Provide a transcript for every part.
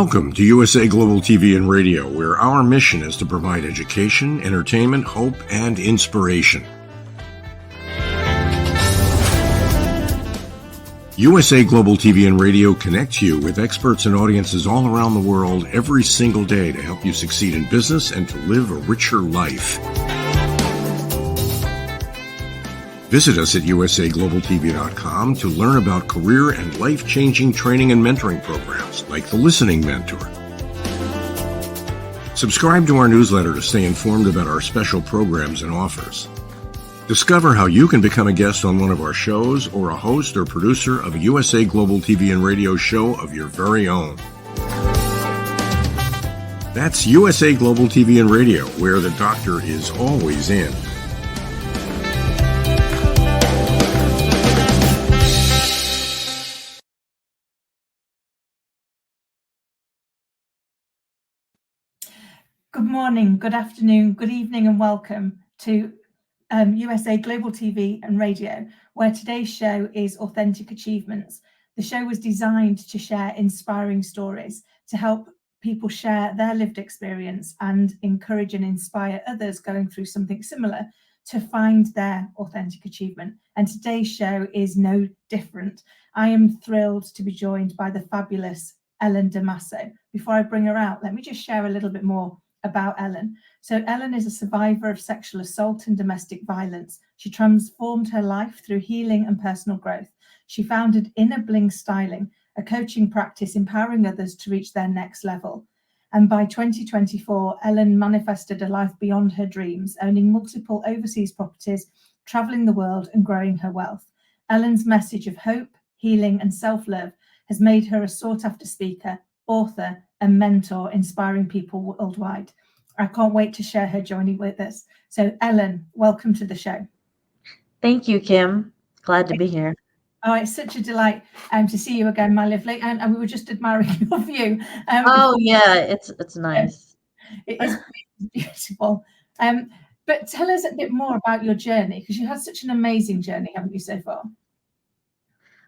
Welcome to USA Global TV and Radio, where our mission is to provide education, entertainment, hope, and inspiration. USA Global TV and Radio connects you with experts and audiences all around the world every single day to help you succeed in business and to live a richer life. Visit us at usaglobaltv.com to learn about career and life-changing training and mentoring programs like the Listening Mentor. Subscribe to our newsletter to stay informed about our special programs and offers. Discover how you can become a guest on one of our shows or a host or producer of a USA Global TV and Radio show of your very own. That's USA Global TV and Radio, where the doctor is always in. Good morning, good afternoon, good evening, and welcome to USA Global TV and Radio, where today's show is Authentic Achievements. The show was designed to share inspiring stories, to help people share their lived experience and encourage and inspire others going through something similar to find their authentic achievement. And today's show is no different. I am thrilled to be joined by the fabulous Ellen Damaso. Before I bring her out, let me just share a little bit more about Ellen. So Ellen is a survivor of sexual assault and domestic violence. She transformed her life through healing and personal growth. She founded Inner Bling Styling, a coaching practice empowering others to reach their next level. And by 2024, Ellen manifested a life beyond her dreams, owning multiple overseas properties, traveling the world and growing her wealth. Ellen's message of hope, healing and self-love has made her a sought-after speaker, author and mentor, inspiring people worldwide. I can't wait to share her journey with us. So Ellen, welcome to the show. Thank you, Kim. Glad to be here. Oh, it's such a delight to see you again, my lovely. And we were just admiring your view. Yeah, it's nice. It is beautiful. But tell us a bit more about your journey, because you had such an amazing journey, haven't you, so far?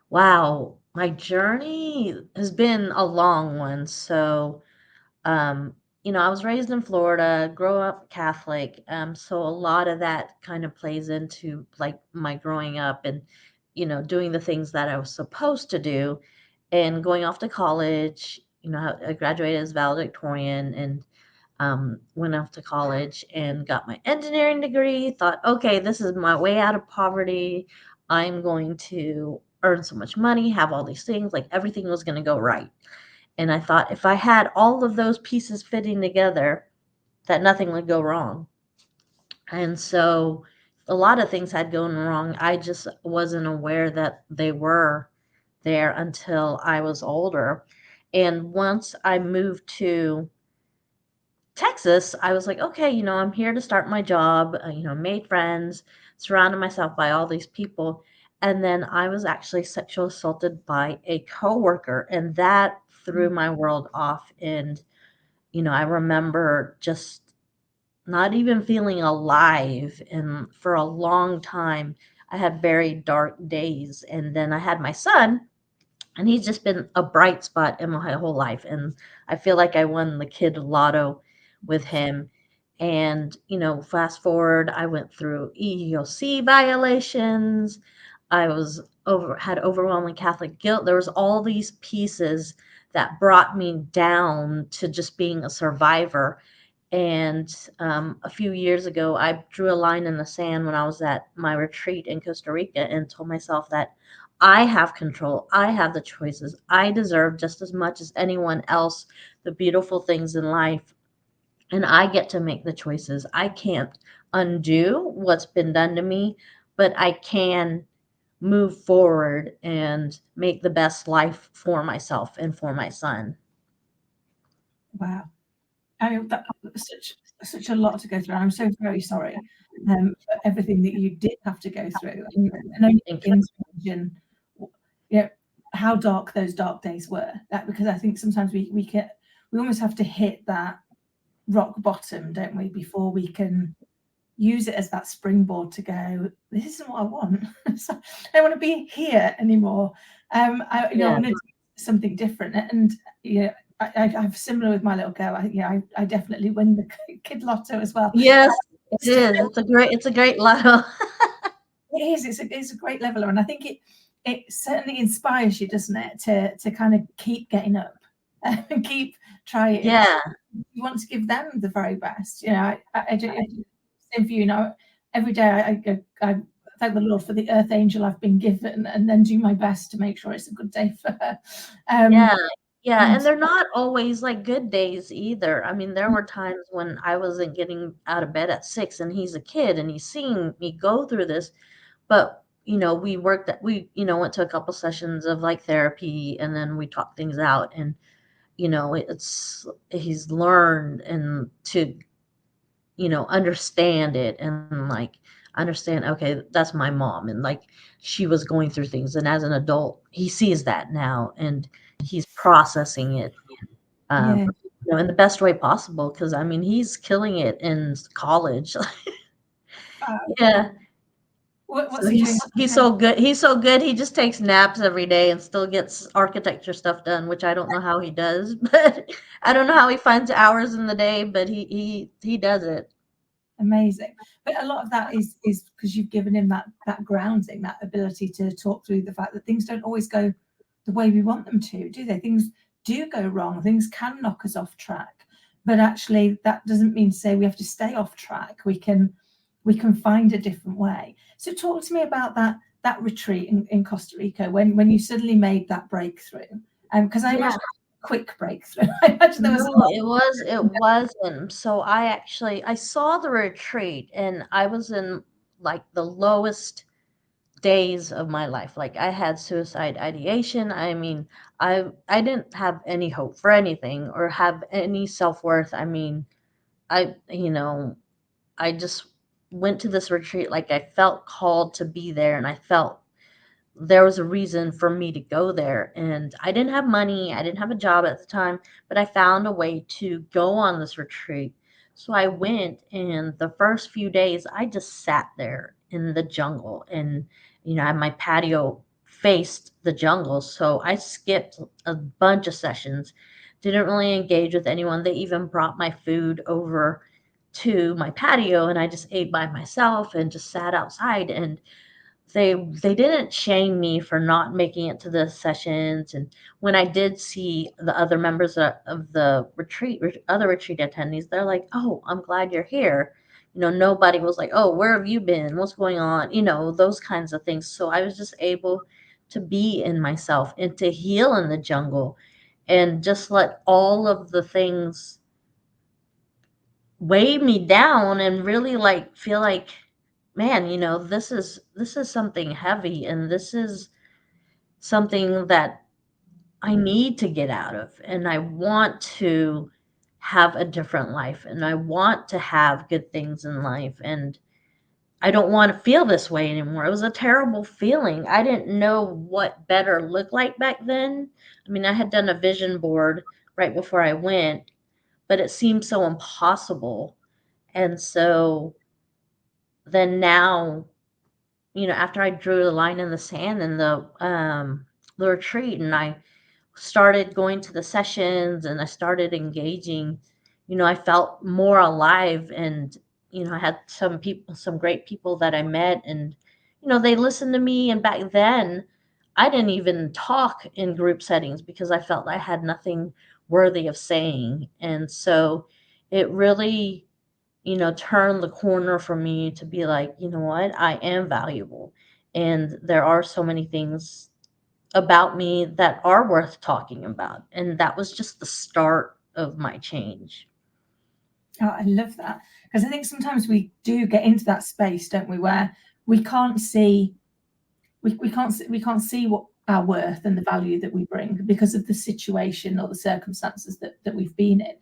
Wow, my journey has been a long one. So, I was raised in Florida, grew up Catholic. So a lot of that kind of plays into like my growing up and, doing the things that I was supposed to do and going off to college. I graduated as valedictorian and went off to college and got my engineering degree. Thought, okay, this is my way out of poverty. I'm going to earn so much money, have all these things, like everything was going to go right. And I thought if I had all of those pieces fitting together, that nothing would go wrong. And so a lot of things had gone wrong. I just wasn't aware that they were there until I was older. And once I moved to Texas, I was like, okay, I'm here to start my job, made friends, surrounded myself by all these people. And then I was actually sexually assaulted by a coworker, and that threw my world off. And, I remember just not even feeling alive. And for a long time, I had very dark days. And then I had my son, and he's just been a bright spot in my whole life. And I feel like I won the kid lotto with him. And, fast forward, I went through EEOC violations. I had overwhelming Catholic guilt. There was all these pieces that brought me down to just being a survivor. And a few years ago, I drew a line in the sand when I was at my retreat in Costa Rica and told myself that I have control. I have the choices. I deserve just as much as anyone else the beautiful things in life. And I get to make the choices. I can't undo what's been done to me, but I can move forward and make the best life for myself and for my son. Wow. That was such a lot to go through. I'm so very sorry for everything that you did have to go through. And I can imagine how dark those dark days were. Because I think sometimes we almost have to hit that rock bottom, don't we, before we can use it as that springboard to go, this isn't what I want. So I don't want to be here anymore. I want to do something different. And I'm similar with my little girl. I definitely win the kid lotto as well. Yes, it is. It's a great lotto. It is. It's a great leveler, and I think it certainly inspires you, doesn't it, to kind of keep getting up and keep trying. Yeah. You want to give them the very best. I do same for you. Every day I thank the Lord for the earth angel I've been given, and then do my best to make sure it's a good day for her. Yeah, and they're not always like good days either. I mean, there were times when I wasn't getting out of bed at 6 and he's a kid and he's seeing me go through this. But, we went to a couple sessions of like therapy and then we talked things out and, he's learned and to, understand it and like understand, okay, that's my mom. And like she was going through things. And as an adult, he sees that now and he's processing it Yeah. in the best way possible. Cause I mean, he's killing it in college. Yeah. What's So he doing? he's so good. He's so good. He just takes naps every day and still gets architecture stuff done, which I don't know how he does, but I don't know how he finds hours in the day, but he does it. Amazing. But a lot of that is because you've given him that grounding, that ability to talk through the fact that things don't always go the way we want them to, do they? Things do go wrong. Things can knock us off track. But actually that doesn't mean to say we have to stay off track. We can find a different way. So talk to me about that retreat in Costa Rica when you suddenly made that breakthrough. Because I imagine a quick breakthrough. I imagine there was a lot. It wasn't. So I saw the retreat and I was in like the lowest days of my life. Like I had suicide ideation. I mean, I didn't have any hope for anything or have any self-worth. I mean, I just went to this retreat like I felt called to be there and I felt there was a reason for me to go there. And I didn't have money, I didn't have a job at the time, but I found a way to go on this retreat. So I went, and the first few days I just sat there in the jungle. And, my patio faced the jungle. So I skipped a bunch of sessions, didn't really engage with anyone. They even brought my food over to my patio, and I just ate by myself and just sat outside. And they didn't shame me for not making it to the sessions. And when I did see the other members of the other retreat attendees, they're like, oh, I'm glad you're here. Nobody was like, oh, where have you been, what's going on, those kinds of things. So I was just able to be in myself and to heal in the jungle and just let all of the things weigh me down and really like feel like, man, this is something heavy and this is something that I need to get out of, and I want to have a different life and I want to have good things in life, and I don't want to feel this way anymore. It was a terrible feeling. I didn't know what better looked like back then. I mean, I had done a vision board right before I went, but it seemed so impossible. And so then now, after I drew the line in the sand in the retreat, and I started going to the sessions and I started engaging, I felt more alive. And, I had some great people that I met, and, they listened to me. And back then, I didn't even talk in group settings because I felt I had nothing worthy of saying. And so it really, turn the corner for me to be like, you know what, I am valuable. And there are so many things about me that are worth talking about. And that was just the start of my change. Oh, I love that, because I think sometimes we do get into that space, don't we, where we can't see what our worth and the value that we bring because of the situation or the circumstances that we've been in.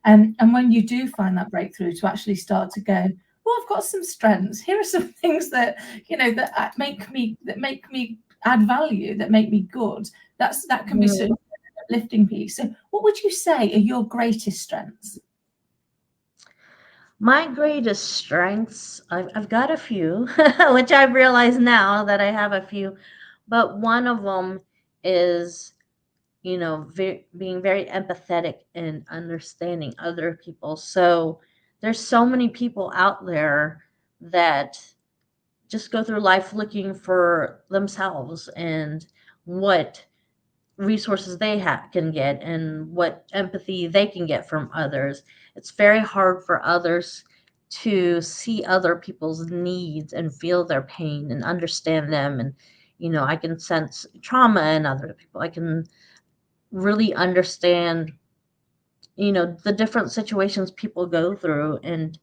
And when you do find that breakthrough to actually start to go, well, I've got some strengths. Here are some things that that make me add value, that make me good. That can be sort of a lifting piece. So, what would you say are your greatest strengths? My greatest strengths, I've got a few, which I've realized now that I have a few, but one of them is being very empathetic and understanding other people. So there's so many people out there that just go through life looking for themselves and what resources they can get and what empathy they can get from others. It's very hard for others to see other people's needs and feel their pain and understand them. And, I can sense trauma in other people. I can really understand, the different situations people go through. And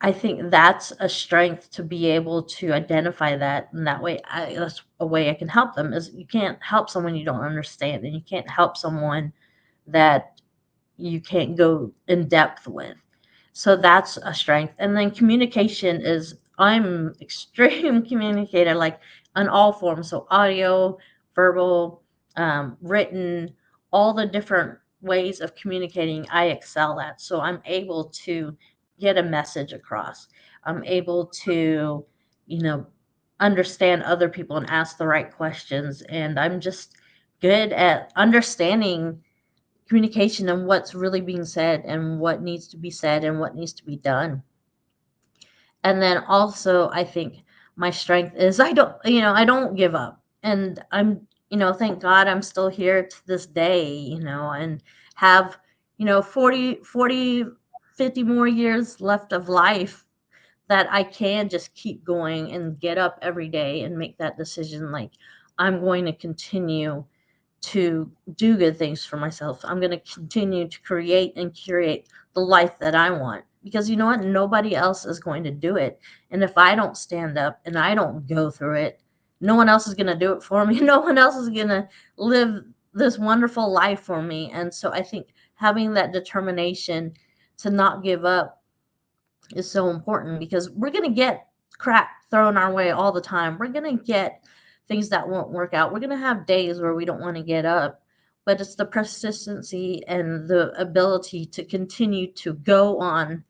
I think that's a strength to be able to identify that. And that way, that's a way I can help them. Is you can't help someone you don't understand, and you can't help someone that you can't go in depth with. So that's a strength. And then communication is, I'm extreme communicator, like on all forms. So audio, verbal, written, all the different ways of communicating, I excel at. So I'm able to get a message across. I'm able to, you know, understand other people and ask the right questions. And I'm just good at understanding communication and what's really being said and what needs to be said and what needs to be done. And then also, I think my strength is I don't give up. And thank God I'm still here to this day, and have, 50 more years left of life that I can just keep going and get up every day and make that decision. Like, I'm going to continue to do good things for myself. I'm going to continue to create and curate the life that I want, because you know what? Nobody else is going to do it. And if I don't stand up and I don't go through it, no one else is going to do it for me. No one else is going to live this wonderful life for me. And so I think having that determination to not give up is so important, because we're going to get crap thrown our way all the time. We're going to get things that won't work out. We're going to have days where we don't want to get up, but it's the persistency and the ability to continue to go on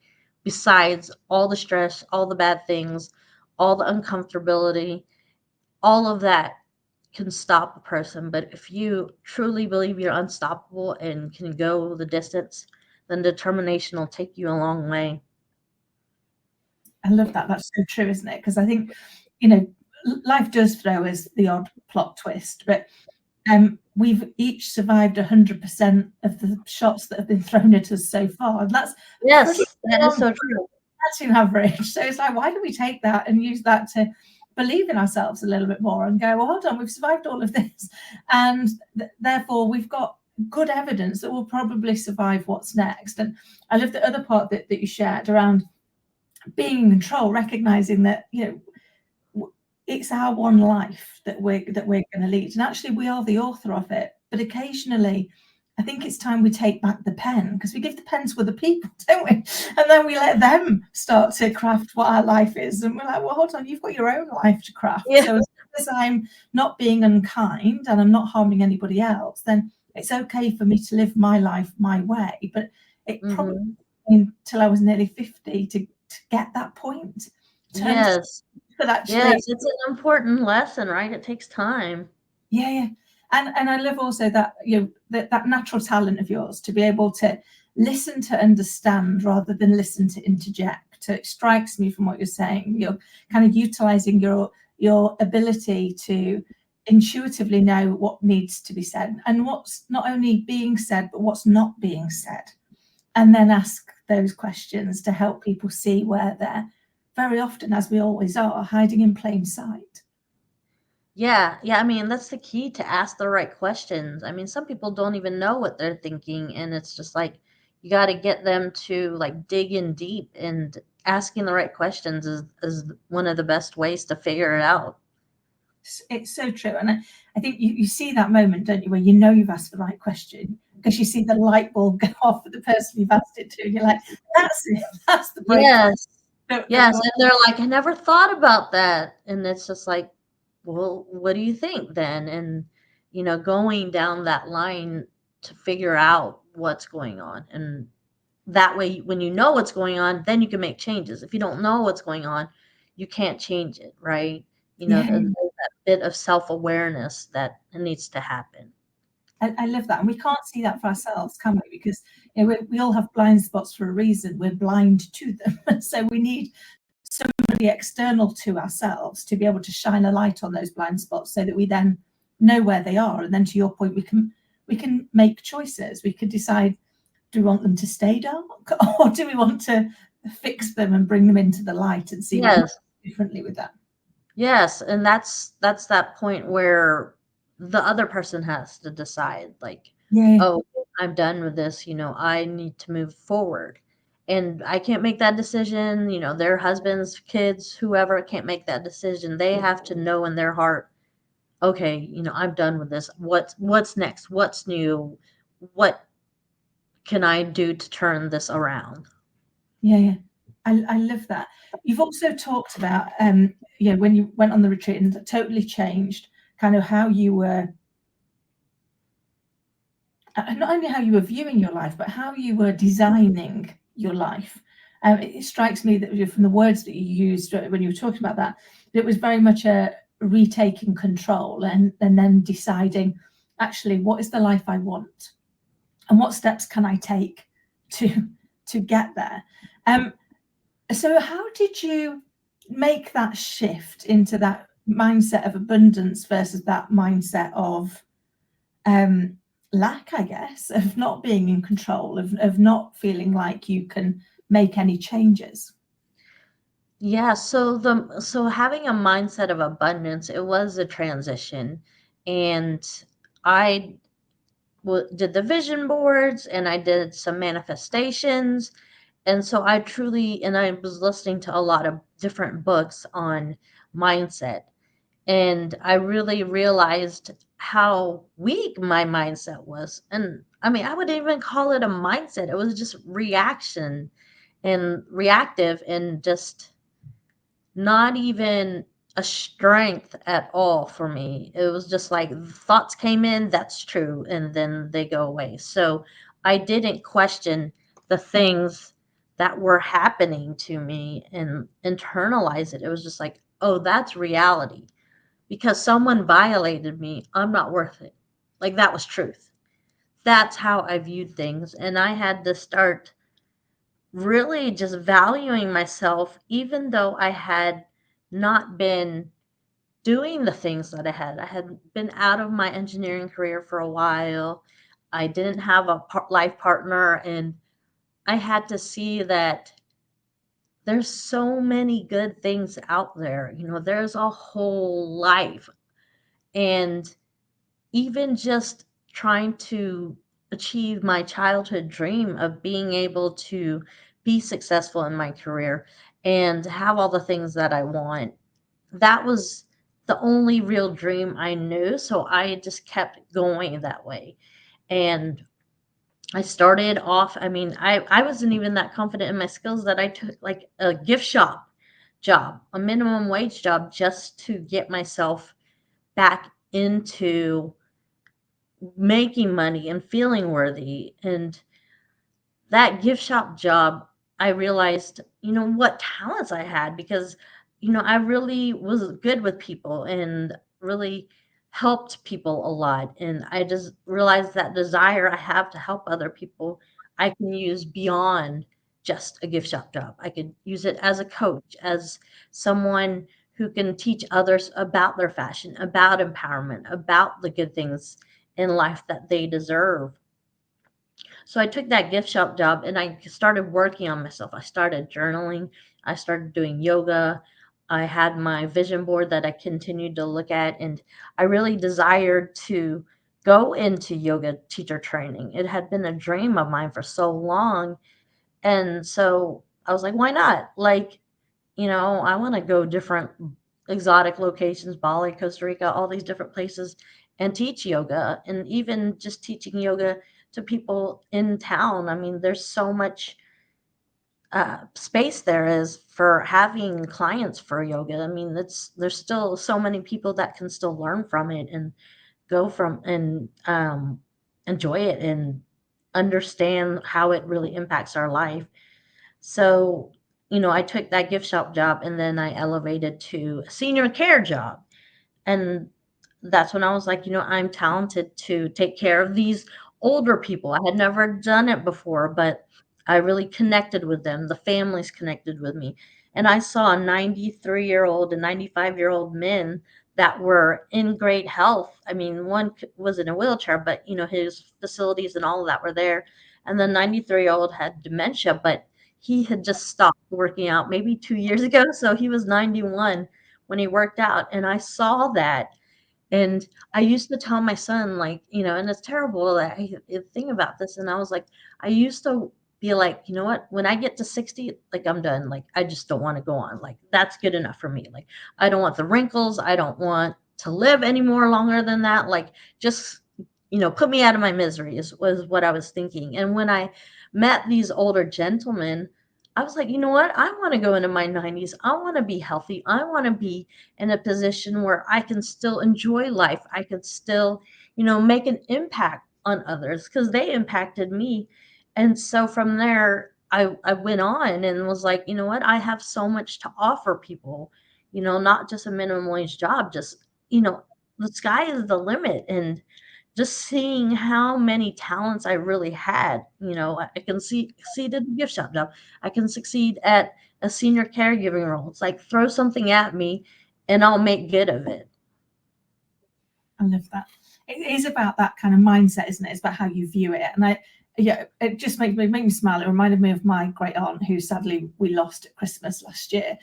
besides all the stress, all the bad things, all the uncomfortability, all of that can stop a person. But if you truly believe you're unstoppable and can go the distance, then determination will take you a long way. I love that. That's so true, isn't it? Because I think, life does throw us the odd plot twist, but we've each survived 100% of the shots that have been thrown at us so far. And that's Yes, that is so true. That's an average. So it's like, why do we take that and use that to believe in ourselves a little bit more and go, well, hold on, we've survived all of this. And therefore, we've got good evidence that we'll probably survive what's next. And I love the other part that you shared around being in control, recognizing that, it's our one life that we're going to lead. And actually, we are the author of it. But occasionally, I think it's time we take back the pen, because we give the pen to other people, don't we? And then we let them start to craft what our life is. And we're like, well, hold on, you've got your own life to craft. Yeah. So as long as I'm not being unkind and I'm not harming anybody else, then it's okay for me to live my life my way. But it probably took me until I was nearly 50 to get that point. Yes. But actually, Yes, it's an important lesson, right? It takes time. Yeah. And I love also that, that natural talent of yours to be able to listen to understand rather than listen to interject. So it strikes me from what you're saying, you're kind of utilizing your ability to intuitively know what needs to be said and what's not only being said, but what's not being said. And then ask those questions to help people see where they're very often, as we always are, hiding in plain sight. Yeah. I mean, that's the key, to ask the right questions. I mean, some people don't even know what they're thinking, and it's just like you got to get them to like dig in deep, and asking the right questions is one of the best ways to figure it out. It's so true. And I think you see that moment, don't you, where you've asked the right question, because you see the light bulb go off for the person you've asked it to, and you're like, that's it, that's the break. Yes. Yes. And they're like, I never thought about that. And it's just like, well, what do you think then? And, going down that line to figure out what's going on. And that way, when you know what's going on, then you can make changes. If you don't know what's going on, you can't change it, right? There's that bit of self-awareness that needs to happen. I love that. And we can't see that for ourselves, can we? Because we all have blind spots for a reason. We're blind to them. So we need somebody external to ourselves to be able to shine a light on those blind spots so that we then know where they are. And then to your point, we can make choices. We could decide, do we want them to stay dark or do we want to fix them and bring them into the light and see what differently with that? Yes, and that's that point where the other person has to decide, like, oh, I'm done with this, I need to move forward. And I can't make that decision, their husbands, kids, whoever can't make that decision. They have to know in their heart, okay, I'm done with this. What's next? What's new? What can I do to turn this around? Yeah. I love that. You've also talked about, when you went on the retreat and totally changed kind of how you were, not only how you were viewing your life, but how you were designing your life. It strikes me that from the words that you used when you were talking about that, it was very much a retaking control and then deciding, actually, what is the life I want? And what steps can I take to get there? So how did you make that shift into that mindset of abundance versus that mindset of lack, I guess, of not being in control, of not feeling like you can make any changes? Yeah, so having a mindset of abundance, it was a transition. And I did the vision boards and I did some manifestations. And so I was listening to a lot of different books on mindset. And I really realized how weak my mindset was. And I mean, I wouldn't even call it a mindset. It was just reaction and reactive and just not even a strength at all for me. It was just like thoughts came in, that's true, and then they go away. So I didn't question the things that were happening to me and internalize it. It was just like, oh, that's reality. Because someone violated me, I'm not worth it. Like that was truth. That's how I viewed things. And I had to start really just valuing myself, even though I had not been doing the things that I had. I had been out of my engineering career for a while. I didn't have a life partner, and I had to see that there's so many good things out there. There's a whole life. And even just trying to achieve my childhood dream of being able to be successful in my career and have all the things that I want, that was the only real dream I knew. So I just kept going that way. And I started off, I mean, I wasn't even that confident in my skills that I took like a gift shop job, a minimum wage job, just to get myself back into making money and feeling worthy. And that gift shop job, I realized, what talents I had because, I really was good with people and really helped people a lot. And I just realized that desire I have to help other people, I can use beyond just a gift shop job. I could use it as a coach, as someone who can teach others about their fashion, about empowerment, about the good things in life that they deserve. So I took that gift shop job and I started working on myself. I started journaling. I started doing yoga. I had my vision board that I continued to look at. And I really desired to go into yoga teacher training. It had been a dream of mine for so long. And so I was like, why not? Like, I want to go different exotic locations, Bali, Costa Rica, all these different places, and teach yoga. And even just teaching yoga to people in town. I mean, there's so much space there is for having clients for yoga. I mean, there's still so many people that can still learn from it and go from and enjoy it and understand how it really impacts our life. So, I took that gift shop job and then I elevated to a senior care job. And that's when I was like, I'm talented to take care of these older people. I had never done it before, but I really connected with them. The families connected with me. And I saw 93-year-old and 95-year-old men that were in great health. I mean, one was in a wheelchair, but his facilities and all of that were there. And the 93-year-old had dementia, but he had just stopped working out maybe 2 years ago. So he was 91 when he worked out. And I saw that. And I used to tell my son, like, and it's terrible that I think about this. And I was like, I used to be like, you know what, when I get to 60, like, I'm done. Like, I just don't want to go on. Like, that's good enough for me. Like, I don't want the wrinkles. I don't want to live any more longer than that. Like, just, put me out of my misery was what I was thinking. And when I met these older gentlemen, I was like, you know what? I want to go into my 90s. I want to be healthy. I want to be in a position where I can still enjoy life. I can still, make an impact on others because they impacted me. And so from there, I went on and was like, you know what? I have so much to offer people, not just a minimum wage job, just, the sky is the limit. And just seeing how many talents I really had. I can succeed at a gift shop job. I can succeed at a senior caregiving role. It's like throw something at me and I'll make good of it. I love that. It is about that kind of mindset, isn't it? It's about how you view it. And it just makes me smile. It reminded me of my great aunt, who sadly we lost at Christmas last year.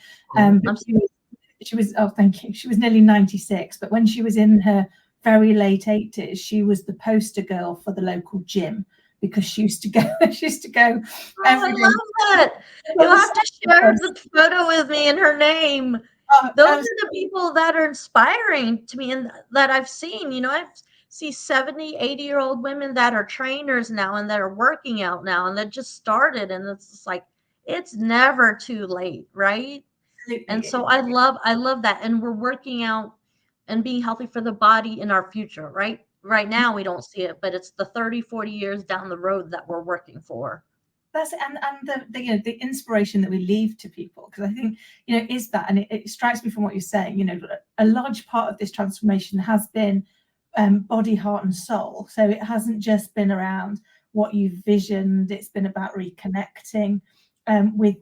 She was oh, thank you. She was nearly 96, but when she was in her very late 80s, she was the poster girl for the local gym because she used to go. Oh, I love that. You'll have to share the photo with me and her name. Those are the people that are inspiring to me and that I've seen. I see 70, 80-year-old women that are trainers now and that are working out now and that just started. And it's just like, it's never too late, right? And so I love that. And we're working out and being healthy for the body in our future, right? Right now we don't see it, but it's the 30, 40 years down the road that we're working for. That's it. And the inspiration that we leave to people, because I think is that, and it strikes me from what you're saying, a large part of this transformation has been body, heart, and soul. So it hasn't just been around what you've visioned. It's been about reconnecting with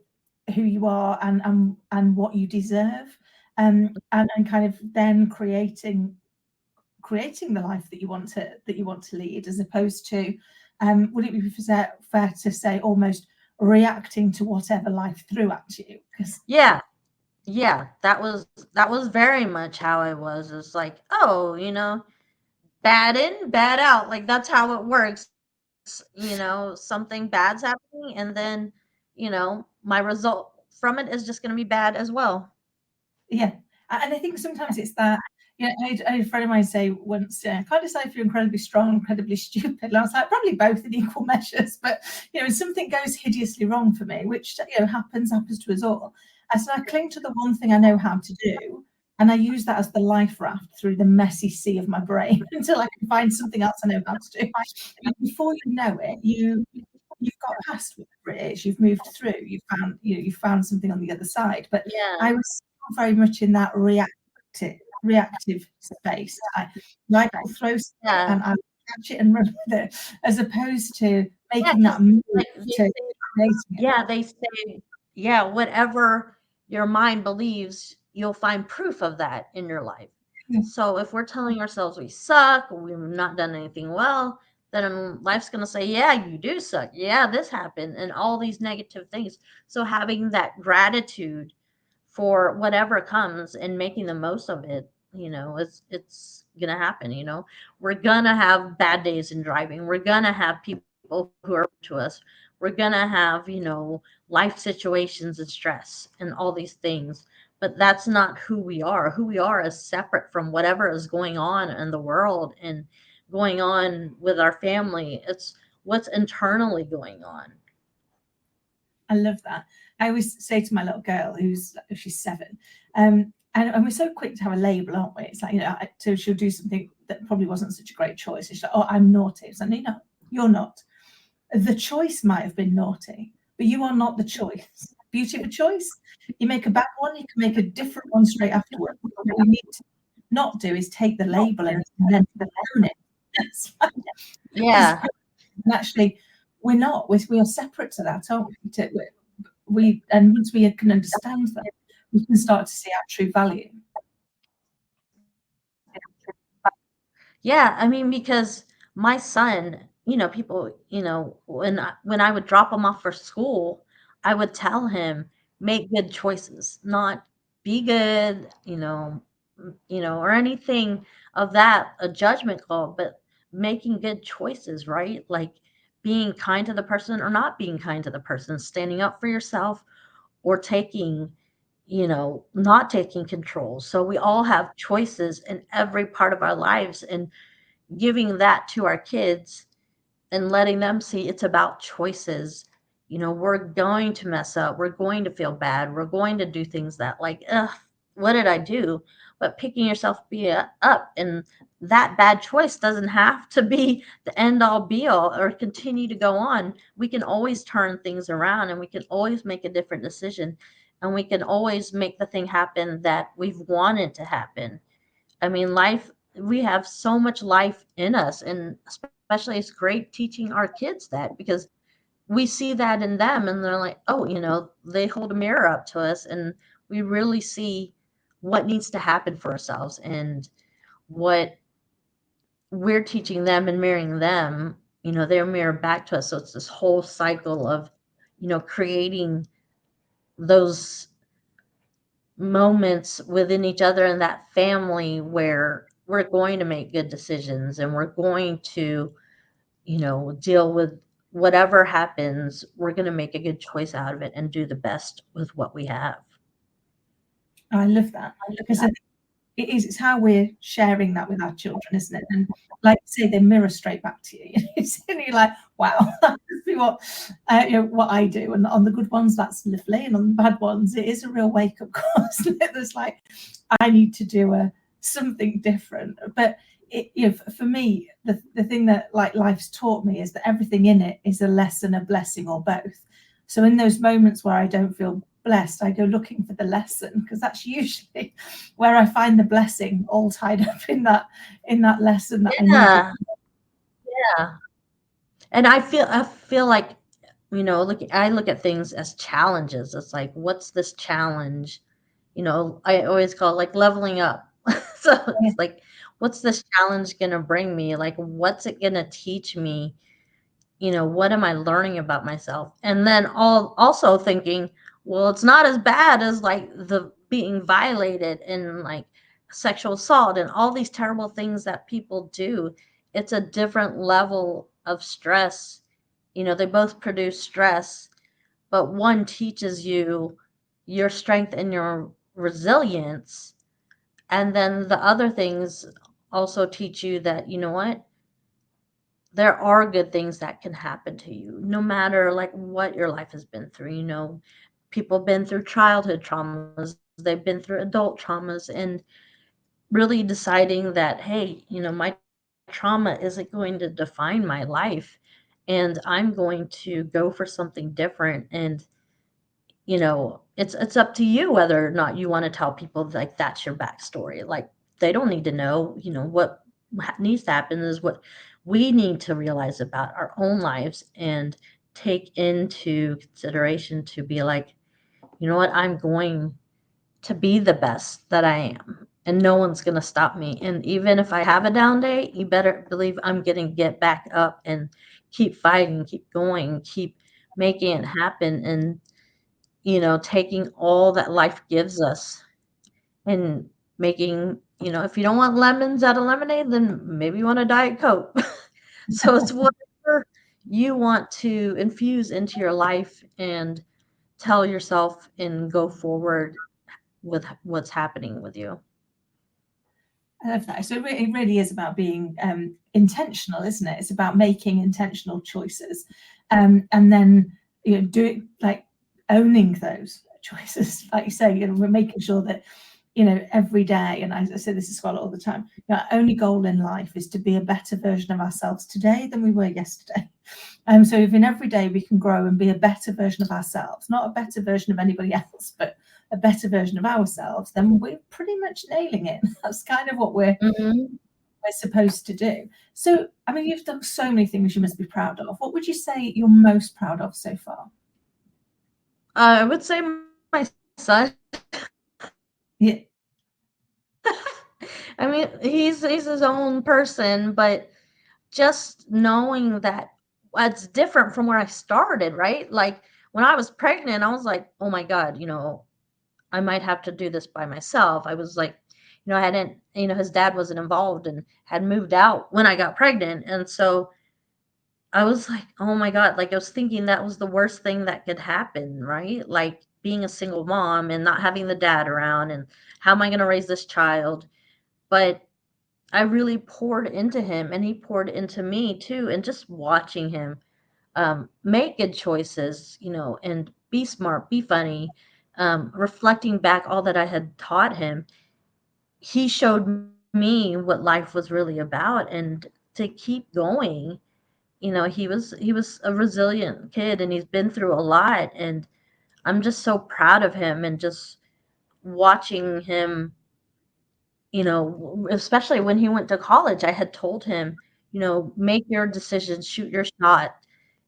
who you are and what you deserve, and kind of then creating the life that you want to lead, as opposed to would it be fair to say almost reacting to whatever life threw at you? Yeah, that was very much how I was. It's like, oh, bad in, bad out. Like, that's how it works. Something bad's happening, and then my result from it is just going to be bad as well. Yeah, and I think sometimes it's that. I had a friend of mine say once, I can't decide if you're incredibly strong or incredibly stupid. And I was like, probably both in equal measures. But when something goes hideously wrong for me, which happens to us all, and so I cling to the one thing I know how to do, and I use that as the life raft through the messy sea of my brain until I can find something else I know how to do. And before you know it, you've got past whatever it is. You've moved through. You found something on the other side. But Yeah. I was very much in that reactive space. I throw something and I catch it and run with it, as opposed to making that move to creating it. They say, whatever your mind believes, you'll find proof of that in your life. Yeah. So if we're telling ourselves we suck, we've not done anything well, then life's going to say, yeah, you do suck. Yeah, this happened, and all these negative things. So having that gratitude for whatever comes and making the most of it, it's gonna happen. We're gonna have bad days in driving. We're gonna have people who are to us. We're gonna have life situations and stress and all these things, but that's not who we are. Who we are is separate from whatever is going on in the world and going on with our family. It's what's internally going on. I love that. I always say to my little girl, she's 7, and we're so quick to have a label, aren't we? It's like, so she'll do something that probably wasn't such a great choice. She's like, oh, I'm naughty. It's like, no, you're not. The choice might have been naughty, but you are not the choice. Beauty of a choice. You make a bad one, you can make a different one straight afterwards. not do is take the label and then own it. Yeah. And actually, we're not. We are separate to that, aren't we? And once we can understand that, we can start to see our true value. Yeah, I mean, because my son, people, when I would drop him off for school, I would tell him, make good choices, not be good, or anything of that, a judgment call, but making good choices, right? Like being kind to the person or not being kind to the person, standing up for yourself or taking, not taking control. So we all have choices in every part of our lives, and giving that to our kids and letting them see it's about choices. We're going to mess up. We're going to feel bad. We're going to do things that like, ugh, what did I do? But picking yourself up, and that bad choice doesn't have to be the end all be all or continue to go on. We can always turn things around, and we can always make a different decision, and we can always make the thing happen that we've wanted to happen. I mean, we have so much life in us, and especially it's great teaching our kids that, because we see that in them and they're like, oh, they hold a mirror up to us, and we really see what needs to happen for ourselves and what we're teaching them and mirroring them, they're mirror back to us. So it's this whole cycle of, creating those moments within each other and that family where we're going to make good decisions, and we're going to, deal with whatever happens. We're going to make a good choice out of it and do the best with what we have. I love that, because it's how we're sharing that with our children, isn't it? And like you say, they mirror straight back to you. And you're like, wow, that must be what I do. And on the good ones, that's lovely, and on the bad ones, it is a real wake up call, isn't it? There's like, I need to do something different. But for me, the thing that like life's taught me is that everything in it is a lesson, a blessing, or both. So in those moments where I don't feel blessed, I go looking for the lesson, because that's usually where I find the blessing, all tied up in that lesson that I need. Yeah. And I feel like, I look at things as challenges. It's like, what's this challenge? I always call it like leveling up. So it's like, what's this challenge going to bring me? Like, what's it going to teach me? What am I learning about myself? And then also thinking, well, it's not as bad as like the being violated and like sexual assault and all these terrible things that people do. It's a different level of stress. They both produce stress, but one teaches you your strength and your resilience. And then the other things also teach you that, what? There are good things that can happen to you, no matter like what your life has been through. People have been through childhood traumas, they've been through adult traumas, and really deciding that, hey, my trauma isn't going to define my life, and I'm going to go for something different. And it's up to you whether or not you want to tell people like that's your backstory. Like, they don't need to know. What needs to happen is what we need to realize about our own lives and take into consideration to be like, what, I'm going to be the best that I am, and no one's going to stop me. And even if I have a down day, you better believe I'm going to get back up and keep fighting, keep going, keep making it happen. And taking all that life gives us and making, if you don't want lemons out of lemonade, then maybe you want a Diet Coke. So it's whatever you want to infuse into your life and tell yourself and go forward with what's happening with you. I love that. So it really is about being intentional, isn't it? It's about making intentional choices, and then do it, like owning those choices, like you say. We're making sure that every day, and I say this to Scarlett all the time, our only goal in life is to be a better version of ourselves today than we were yesterday. So if in every day we can grow and be a better version of ourselves, not a better version of anybody else, but a better version of ourselves, then we're pretty much nailing it. That's kind of what we're supposed to do. So, I mean, you've done so many things you must be proud of. What would you say you're most proud of so far? I would say my son. Yeah. I mean, he's his own person, but just knowing that it's different from where I started, right? Like when I was pregnant, I was like, oh my God, I might have to do this by myself. I was like, I hadn't, his dad wasn't involved and had moved out when I got pregnant. And so I was like, oh my God, like I was thinking that was the worst thing that could happen, right? Like being a single mom and not having the dad around and how am I going to raise this child? But I really poured into him and he poured into me too. And just watching him make good choices, and be smart, be funny, reflecting back all that I had taught him, he showed me what life was really about and to keep going. He was a resilient kid and he's been through a lot, and I'm just so proud of him and just watching him, especially when he went to college. I had told him, make your decisions, shoot your shot.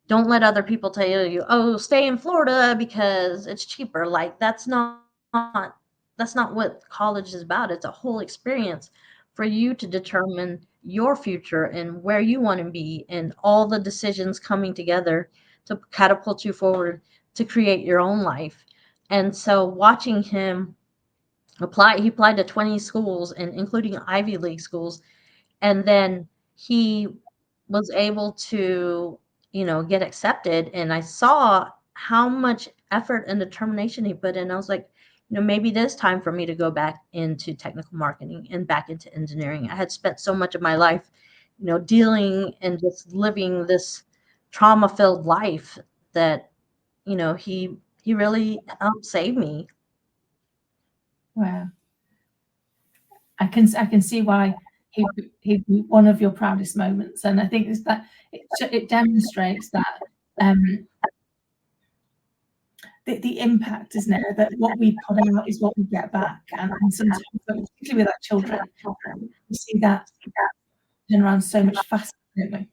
Don't let other people tell you, oh, stay in Florida because it's cheaper. Like that's not what college is about. It's a whole experience for you to determine your future and where you want to be and all the decisions coming together to catapult you forward to create your own life. And so watching him he applied to 20 schools and including Ivy League schools, and then he was able to get accepted, and I saw how much effort and determination he put in. I was like, maybe it is time for me to go back into technical marketing and back into engineering. I had spent so much of my life dealing and just living this trauma filled life that he really helped save me. Wow. I can see why he'd be one of your proudest moments, and I think it's that it demonstrates that the impact, isn't it? That what we put out is what we get back, and sometimes, particularly with our children, we see that turn around so much faster, don't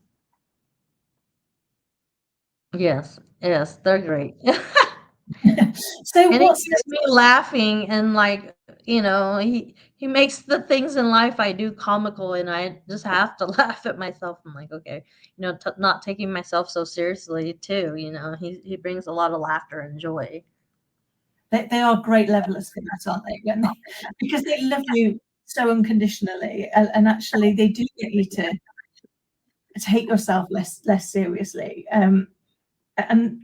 we? Yes, they're great. So And he what's keeps me laughing, and like, he makes the things in life I do comical, and I just have to laugh at myself. I'm like, okay, not taking myself so seriously too. He brings a lot of laughter and joy. they are great levelers for that, aren't they? Because they love you so unconditionally, and actually they do get you to take yourself less seriously. And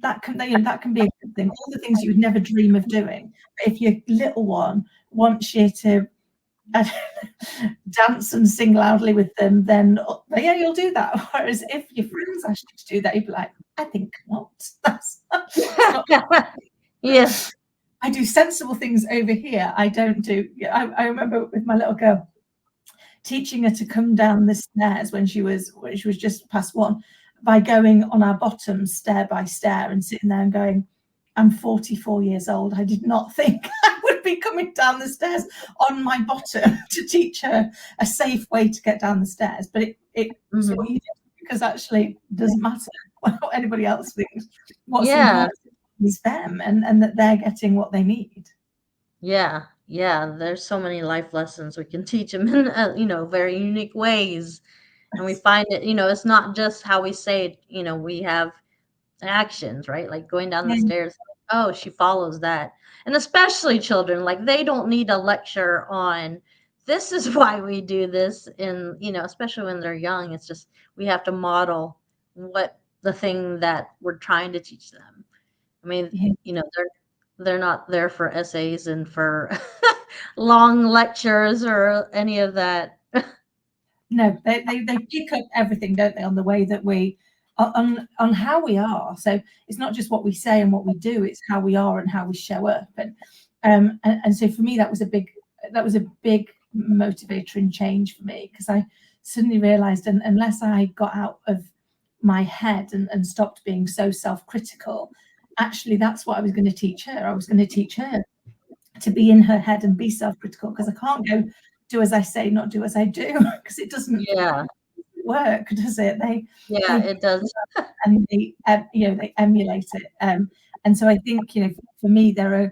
that can be a good thing. All the things you would never dream of doing. But if your little one wants you to dance and sing loudly with them, then yeah, you'll do that. Whereas if your friends ask you to do that, you'd be like, I think not. That's not. Yes. I do sensible things over here. I don't do. I remember with my little girl, teaching her to come down the stairs when she was just past one, by going on our bottom stair by stair and sitting there and going, I'm 44 years old. I did not think I would be coming down the stairs on my bottom to teach her a safe way to get down the stairs. But it's what you do, because actually it doesn't matter what anybody else thinks. What's important is them, and that they're getting what they need. Yeah. There's so many life lessons we can teach them in, very unique ways. And we find it, it's not just how we say it, we have actions, right? Like going down the stairs. Oh, she follows that. And especially children, like they don't need a lecture on this is why we do this. And, especially when they're young, it's just, we have to model what the thing that we're trying to teach them. I mean, they're not there for essays and for long lectures or any of that. No, they pick up everything, don't they, on the way that we on how we are. So it's not just what we say and what we do; it's how we are and how we show up. And so for me, that was a big motivator and change for me, because I suddenly realised, and unless I got out of my head and stopped being so self-critical, actually that's what I was going to teach her. I was going to teach her to be in her head and be self-critical, because I can't go do as I say, not do as I do, because it doesn't work, does it? It does. And they they emulate it. And so I think, for me, I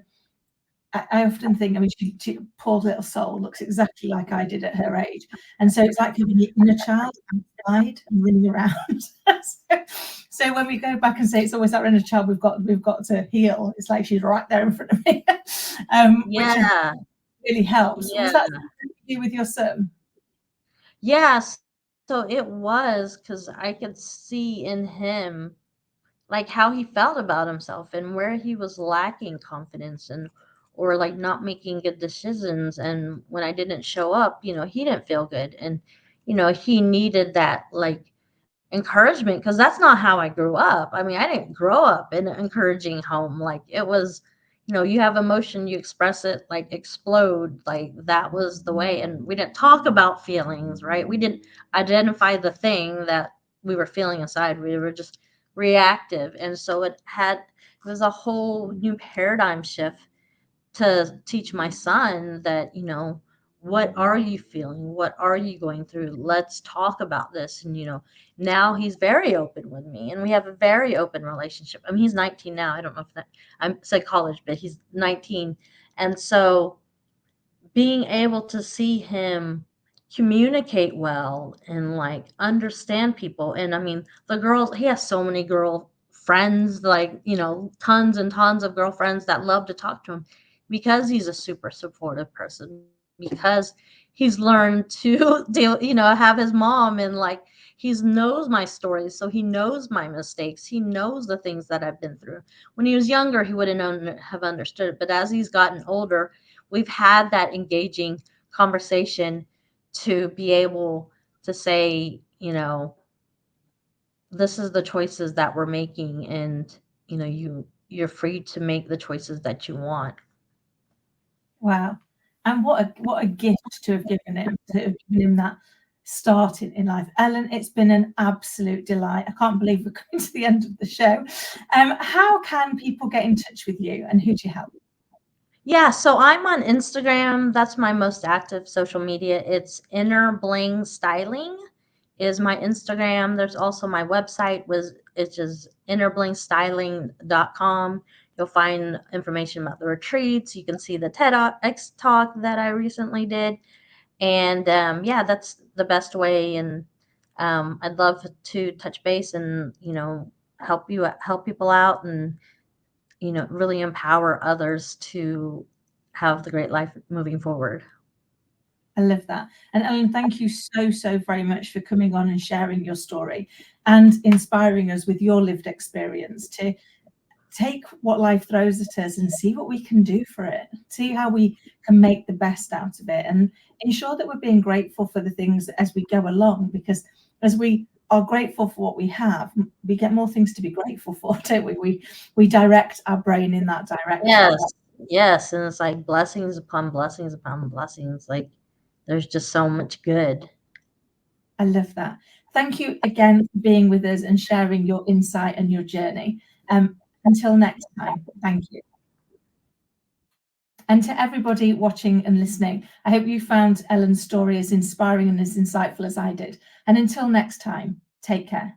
often think, I mean, she poor little soul looks exactly like I did at her age. And so it's like having your inner child outside and running around. So when we go back and say it's always our inner child we've got to heal, it's like she's right there in front of me. Which really helps. Was that something to do with your son? Yes. So it was, because I could see in him like how he felt about himself and where he was lacking confidence, and or like not making good decisions. And when I didn't show up, he didn't feel good, and he needed that like encouragement, because that's not how I grew up. I mean, I didn't grow up in an encouraging home. Like, it was, you have emotion, you express it, like explode. Like, that was the way. And we didn't talk about feelings, right? We didn't identify the thing that we were feeling inside. We were just reactive. And so it was a whole new paradigm shift to teach my son that, what are you feeling? What are you going through? Let's talk about this. And, now he's very open with me, and we have a very open relationship. I mean, he's 19 now. I don't know if I said college, but he's 19. And so being able to see him communicate well and like understand people. And I mean, he has so many girl friends, like, tons and tons of girlfriends that love to talk to him, because he's a super supportive person, because he's learned to deal, have his mom, and like he knows my stories, so he knows my mistakes, he knows the things that I've been through. When he was younger, he wouldn't have understood it, but as he's gotten older, we've had that engaging conversation to be able to say, this is the choices that we're making, and you're free to make the choices that you want. Wow. And what a gift to have given him that start in life. Ellen, it's been an absolute delight. I can't believe we're coming to the end of the show. How can people get in touch with you, and who do you help? Yeah, so I'm on Instagram. That's my most active social media. It's Inner Bling Styling is my Instagram. There's also my website, which is innerblingstyling.com. You'll find information about the retreats. You can see the TEDx talk that I recently did. And that's the best way. And I'd love to touch base and, help people out, and really empower others to have the great life moving forward. I love that. And Ellen, thank you so very much for coming on and sharing your story and inspiring us with your lived experience to take what life throws at us and see what we can do for it, see how we can make the best out of it, and ensure that we're being grateful for the things as we go along, because as we are grateful for what we have, we get more things to be grateful for, don't we? We direct our brain in that direction. Yes. And it's like blessings upon blessings upon blessings. Like, there's just so much good. I love that. Thank you again for being with us and sharing your insight and your journey. Until next time, thank you. And to everybody watching and listening, I hope you found Ellen's story as inspiring and as insightful as I did. And until next time, take care.